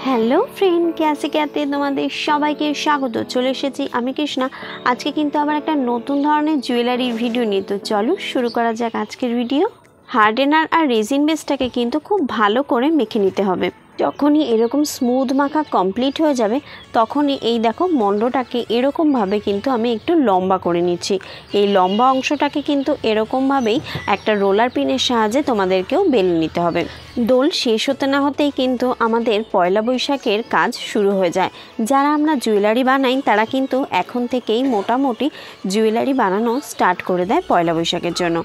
Hello friend, ক্যাসে ক্যাতে তোমাদের সবাইকে স্বাগত। চলে এসেছি আমি কৃষ্ণা। আজকে কিন্তু আবার একটা নতুন ধরনের জুয়েলারির ভিডিও নিয়ে। তো চলো শুরু করা যাক আজকের ভিডিও। হার্ডেনার আর রেজিন বেসটাকে কিন্তু খুব ভালো করে মেখে নিতে হবে। যখনই এরকম স্মুথ মাখা কমপ্লিট হয়ে যাবে তখনই এই দেখো মন্ডটাকে এরকমভাবে কিন্তু আমি একটু লম্বা করে নিচ্ছি। এই লম্বা অংশটাকে কিন্তু এরকমভাবেই একটা রোলার পিনের সাহায্যে তোমাদেরকেও বেলে নিতে হবে। দোল শেষ হতে না হতেই কিন্তু আমাদের পয়লা বৈশাখের কাজ শুরু হয়ে যায়। যারা আমরা জুয়েলারি বানাই তারা কিন্তু এখন থেকেই মোটামুটি জুয়েলারি বানানো স্টার্ট করে দেয় পয়লা বৈশাখের জন্য।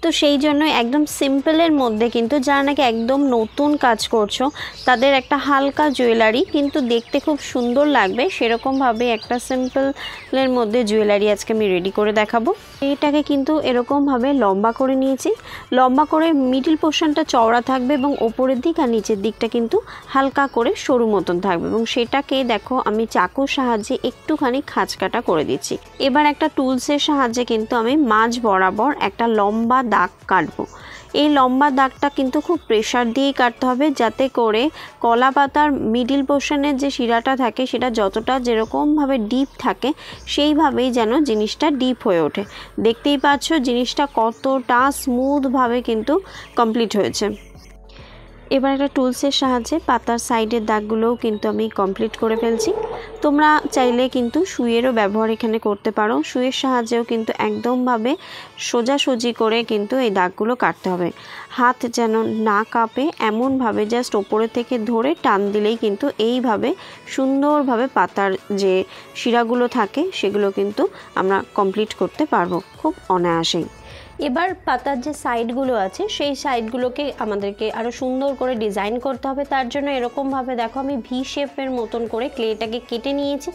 তো সেই জন্য একদম সিম্পলের মধ্যে কিন্তু যারা নাকি একদম নতুন কাজ করছো তাদের একটা হালকা জুয়েলারি কিন্তু দেখতে খুব সুন্দর লাগবে সেরকমভাবে একটা সিম্পলের মধ্যে জুয়েলারি আজকে আমি রেডি করে দেখাবো। এটাকে কিন্তু এরকমভাবে লম্বা করে নিয়েছি। লম্বা করে মিডল পোর্শনটা চওড়া থাকবে এবং ওপরের দিক আর নিচের দিকটা কিন্তু হালকা করে সরু মতন থাকবে এবং সেটাকে দেখো আমি চাকুর সাহায্যে একটুখানি খাঁজকাটা করে দিচ্ছি। এবার একটা টুলসের সাহায্যে কিন্তু আমি মাঝ বরাবর একটা লম্বা দাগ কাটবো। এই লম্বা দাগটা কিন্তু খুব প্রেশার দিয়েই কাটতে হবে যাতে করে কলা পাতার মিডিল পোর্শনের যে শিরাটা থাকে সেটা যতটা যেরকমভাবে ডিপ থাকে সেইভাবেই যেন জিনিসটা ডিপ হয়ে ওঠে। দেখতেই পাচ্ছ জিনিসটা কতটা স্মুথভাবে কিন্তু কমপ্লিট হয়েছে। এবার একটা টুলসের সাহায্যে পাতার সাইডের দাগগুলোও কিন্তু আমি কমপ্লিট করে ফেলছি। তোমরা চাইলে কিন্তু সুইয়েরও ব্যবহার এখানে করতে পারো। সুইয়ের সাহায্যেও কিন্তু একদমভাবে সোজাসুজি করে কিন্তু এই দাগগুলো কাটতে হবে। হাত যেন না কাঁপে এমনভাবে জাস্ট ওপরে থেকে ধরে টান দিলেই কিন্তু এইভাবে সুন্দরভাবে পাতার যে শিরাগুলো থাকে সেগুলো কিন্তু আমরা কমপ্লিট করতে পারবো খুব অনায়াসেই। এবার পাতার যে সাইডগুলো আছে সেই সাইডগুলোকে আমাদেরকে আরও সুন্দর করে ডিজাইন করতে হবে। তার জন্য এরকমভাবে দেখো আমি ভি শেপের মতন করে ক্লেটাকে কেটে নিয়েছি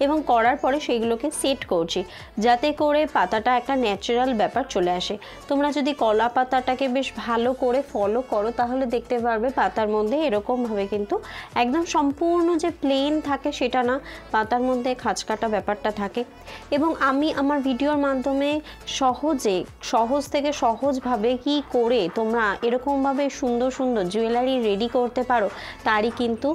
এবং করার পরে সেইগুলোকে সেট করছি যাতে করে পাতাটা একটা ন্যাচারাল ব্যাপার চলে আসে। তোমরা যদি কলা পাতাটাকে বেশ ভালো করে ফলো করো তাহলে দেখতে পারবে পাতার মধ্যে এরকমভাবে কিন্তু একদম সম্পূর্ণ যে প্লেন থাকে সেটা না, পাতার মধ্যে খাঁজকাটা ব্যাপারটা থাকে। এবং আমি আমার ভিডিওর মাধ্যমে সহজ থেকে সহজভাবে কি করে তোমরা এরকমভাবে সুন্দর সুন্দর জুয়েলারি রেডি করতে পারো তারই কিন্তু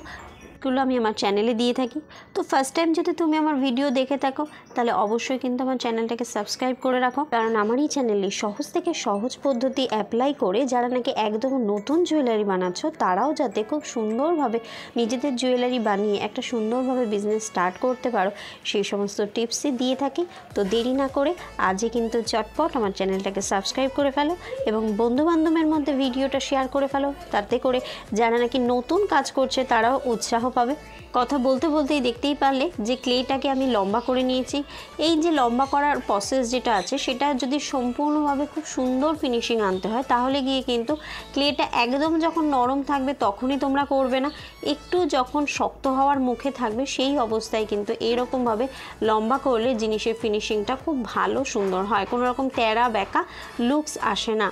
আমি আমার চ্যানেলে দিয়ে থাকি। তো ফার্স্ট টাইম যদি তুমি আমার ভিডিও দেখে থাকো তাহলে অবশ্যই কিন্তু আমার চ্যানেলটাকে সাবস্ক্রাইব করে রাখো, কারণ আমার এই চ্যানেলে সহজ থেকে সহজ পদ্ধতি অ্যাপ্লাই করে যারা নাকি একদম নতুন জুয়েলারি বানাচ্ছ তারাও যাতে খুব সুন্দরভাবে নিজেদের জুয়েলারি বানিয়ে একটা সুন্দরভাবে বিজনেস স্টার্ট করতে পারো সেই সমস্ত টিপসই দিয়ে থাকি। তো দেরি না করে আজই কিন্তু চটপট আমার চ্যানেলটাকে সাবস্ক্রাইব করে ফেলো এবং বন্ধুবান্ধবের মধ্যে ভিডিওটা শেয়ার করে ফেলো, তাতে করে যারা নাকি নতুন কাজ করছে তারাও উৎসাহ পাবে। কথা বলতে বলতেই দেখতেই পারলে যে ক্লেটাকে আমি লম্বা করে নিয়েছি। এই যে লম্বা করার প্রসেস যেটা আছে সেটা যদি সম্পূর্ণভাবে খুব সুন্দর ফিনিশিং আনতে হয় তাহলে গিয়ে কিন্তু ক্লেটা একদম যখন নরম থাকবে তখনই তোমরা করবে না, একটু যখন শক্ত হওয়ার মুখে থাকবে সেই অবস্থায় কিন্তু এইরকমভাবে লম্বা করলে জিনিসের ফিনিশিংটা খুব ভালো সুন্দর হয়, কোনো রকম তেরা বেঁকা লুকস আসে না।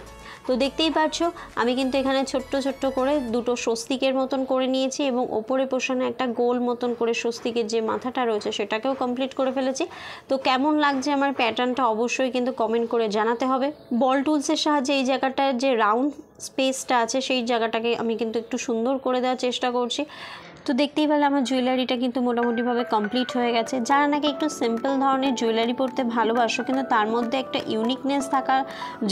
তো দেখতেই পাচ্ছ আমি কিন্তু এখানে ছোট্ট ছোট্ট করে দুটো স্বস্তিকের মতন করে নিয়েছি এবং ওপরে পোষণে একটা গোল মতন করে স্বস্তিকের যে মাথাটা রয়েছে সেটাকেও কমপ্লিট করে ফেলেছি। তো কেমন লাগছে আমার প্যাটার্নটা অবশ্যই কিন্তু কমেন্ট করে জানাতে হবে। বল টুলসের সাহায্যে এই জায়গাটার যে রাউন্ড স্পেসটা আছে সেই জায়গাটাকে আমি কিন্তু একটু সুন্দর করে দেওয়ার চেষ্টা করছি। তো দেখতেই পেলে আমার জুয়েলারিটা কিন্তু মোটামুটিভাবে কমপ্লিট হয়ে গেছে। যারা নাকি একটু সিম্পল ধরনের জুয়েলারি পরতে ভালোবাসো কিন্তু তার মধ্যে একটা ইউনিকনেস থাকা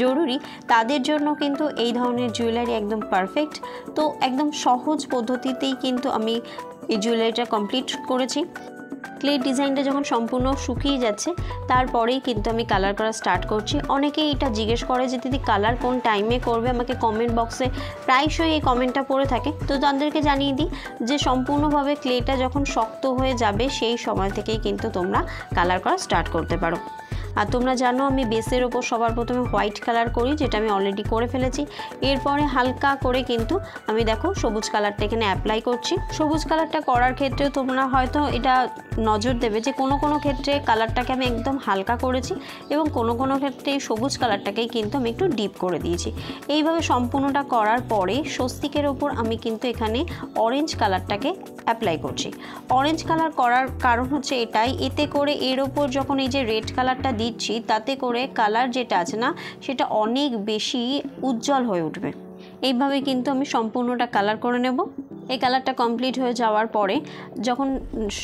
জরুরি, তাদের জন্য কিন্তু এই ধরনের জুয়েলারি একদম পারফেক্ট। তো একদম সহজ পদ্ধতিতেই কিন্তু আমি এই জুয়েলারিটা কমপ্লিট করেছি। ক্লে ডিজাইনটা যখন সম্পূর্ণ শুকিয়ে যাচ্ছে তারপরেই কিন্তু আমি কালার করা স্টার্ট করছি। অনেকেই এটা জিজ্ঞেস করে যে দিদি কালার কোন টাইমে করবে, আমাকে কমেন্ট বক্সে প্রায়শই এই কমেন্টটা পড়ে থাকে। তো তাদেরকে জানিয়ে দিই যে সম্পূর্ণভাবে ক্লেটা যখন শক্ত হয়ে যাবে সেই সময় থেকেই কিন্তু তোমরা কালার করা স্টার্ট করতে পারো। আর তোমরা জানো আমি বেসের ওপর সবার প্রথমে হোয়াইট কালার করি, যেটা আমি অলরেডি করে ফেলেছি। এরপরে হালকা করে কিন্তু আমি দেখো সবুজ কালারটা এখানে অ্যাপ্লাই করছি। সবুজ কালারটা করার ক্ষেত্রেও তোমরা হয়তো এটা নজর দেবে যে কোনো কোনো ক্ষেত্রে কালারটাকে আমি একদম হালকা করেছি এবং কোনো কোনো ক্ষেত্রে এই সবুজ কালারটাকেই কিন্তু আমি একটু ডিপ করে দিয়েছি। এইভাবে সম্পূর্ণটা করার পরে স্বস্তিকের ওপর আমি কিন্তু এখানে অরেঞ্জ কালারটাকে অ্যাপ্লাই করছি। অরেঞ্জ কালার করার কারণ হচ্ছে এটাই, এতে করে এর ওপর যখন এই যে রেড কালারটা দিচ্ছি তাতে করে কালার যেটা আছে না সেটা অনেক বেশি উজ্জ্বল হয়ে উঠবে। এইভাবে কিন্তু আমি সম্পূর্ণটা কালার করে নেব। এই কালারটা কমপ্লিট হয়ে যাওয়ার পরে যখন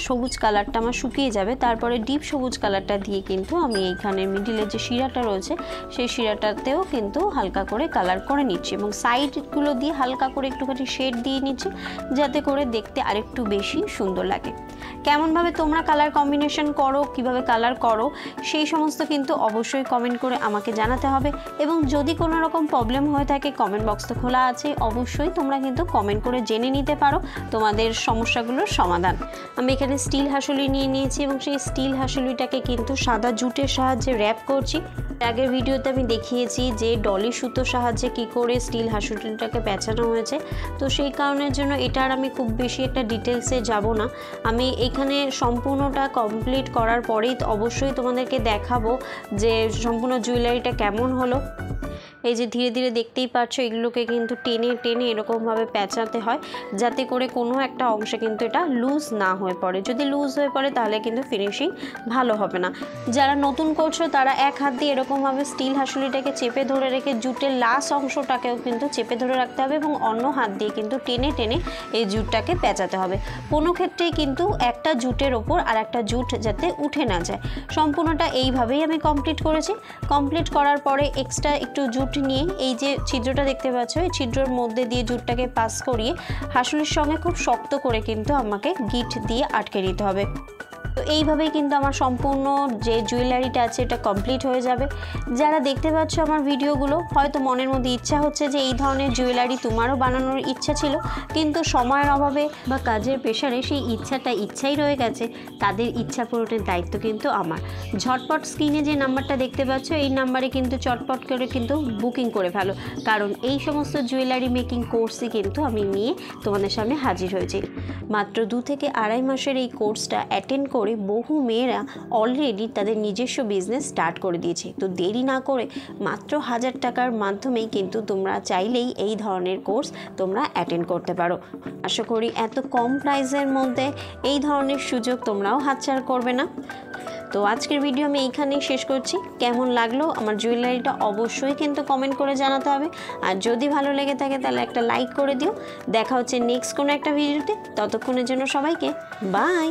সবুজ কালারটা আমার শুকিয়ে যাবে, তারপরে ডিপ সবুজ কালারটা দিয়ে কিন্তু আমি এইখানে মিডিলে যে শিরাটা রয়েছে সেই শিরাটাতেও কিন্তু হালকা করে কালার করে নিচ্ছি এবং সাইডগুলো দিয়ে হালকা করে একটুখানি শেড দিয়ে নিচ্ছি, যাতে করে দেখতে আরেকটু বেশি সুন্দর লাগে। কেমনভাবে তোমরা কালার কম্বিনেশন করো, কিভাবে কালার করো, সেই সমস্ত কিন্তু অবশ্যই কমেন্ট করে আমাকে জানাতে হবে। এবং যদি কোনো রকম প্রবলেম হয়ে থাকে কমেন্ট বক্স তো খোলা আছে, অবশ্যই তোমরা কিন্তু কমেন্ট করে জেনে নিতে পারো তোমাদের সমস্যাগুলোর সমাধান। আমি এখানে স্টিল হাসুলি নিয়ে নিয়েছি এবং সেই স্টিল হাসুলিটাকে কিন্তু সাদা জুটের সাহায্যে র্যাপ করছি। আগের ভিডিওতে আমি দেখিয়েছি যে ডলি সুতোর সাহায্যে কি করে স্টিল হাসুলিটাকে পেঁচানো হয়েছে, তো সেই কারণের জন্য এটা আর আমি খুব বেশি একটা ডিটেলসে যাব না। আমি এখানে সম্পূর্ণটা কমপ্লিট করার পরেই অবশ্যই তোমাদেরকে দেখাবো যে সম্পূর্ণ জুয়েলারিটা কেমন হলো। এই যে ধীরে ধীরে দেখতেই পাচ্ছ, এগুলোকে কিন্তু টেনে টেনে এরকমভাবে পেঁচাতে হয় যাতে করে কোনো একটা অংশে কিন্তু এটা লুজ না হয়ে পড়ে। যদি লুজ হয়ে পড়ে তাহলে কিন্তু ফিনিশিং ভালো হবে না। যারা নতুন করছো তারা এক হাত দিয়ে এরকমভাবে স্টিল হাসুলিটাকে চেপে ধরে রেখে জুটের লাস্ট অংশটাকেও কিন্তু চেপে ধরে রাখতে হবে এবং অন্য হাত দিয়ে কিন্তু টেনে টেনে এই জুটটাকে পেঁচাতে হবে। কোনো ক্ষেত্রেই কিন্তু একটা জুটের ওপর আর একটা জুট যাতে উঠে না যায়। সম্পূর্ণটা এইভাবেই আমি কমপ্লিট করেছি। কমপ্লিট করার পরে এক্সট্রা একটু জুট নিয়ে এই যে ছিদ্রটা দেখতে পাচ্ছ, এই ছিদ্রের মধ্যে দিয়ে জুটটাকে পাস করিয়ে হাসুলির সঙ্গে খুব শক্ত করে কিন্তু আমাকে গিট দিয়ে আটকে দিতে হবে। তো এইভাবেই কিন্তু আমার সম্পূর্ণ যে জুয়েলারিটা আছে এটা কমপ্লিট হয়ে যাবে। যারা দেখতে পাচ্ছ আমার ভিডিওগুলো, হয়তো মনের মধ্যে ইচ্ছা হচ্ছে যে এই ধরনের জুয়েলারি তোমারও বানানোর ইচ্ছা ছিল, কিন্তু সময়ের অভাবে বা কাজের প্রেশারে সেই ইচ্ছাই রয়ে গেছে। তাদের ইচ্ছা পূরণের দায়িত্ব কিন্তু আমার। ঝটপট স্ক্রিনে যে নাম্বারটা দেখতে পাচ্ছ এই নাম্বারে কিন্তু চটপট করে কিন্তু বুকিং করে ফেলো, কারণ এই সমস্ত জুয়েলারি মেকিং কোর্সই কিন্তু আমি নিয়ে তোমাদের সামনে হাজির হয়েছি। মাত্র 2 থেকে আড়াই মাসের এই কোর্সটা অ্যাটেন্ড করে বহু মেয়েরা অলরেডি তাদের নিজস্ব বিজনেস স্টার্ট করে দিয়েছে। তো দেরি না করে মাত্র 1000 টাকার মাধ্যমেই কিন্তু তোমরা চাইলেই এই ধরনের কোর্স তোমরা অ্যাটেন্ড করতে পারো। আশা করি এত কম প্রাইসের মধ্যে এই ধরনের সুযোগ তোমরাও হাতছাড়া করবে না। তো আজকের ভিডিও আমি এইখানেই শেষ করছি। কেমন লাগলো আমার জুয়েলারিটা অবশ্যই কিন্তু কমেন্ট করে জানাতে হবে। আর যদি ভালো লেগে থাকে তাহলে একটা লাইক করে দিও। দেখা হচ্ছে নেক্সট কোনো একটা ভিডিওতে। ততক্ষণের জন্য সবাইকে বাই।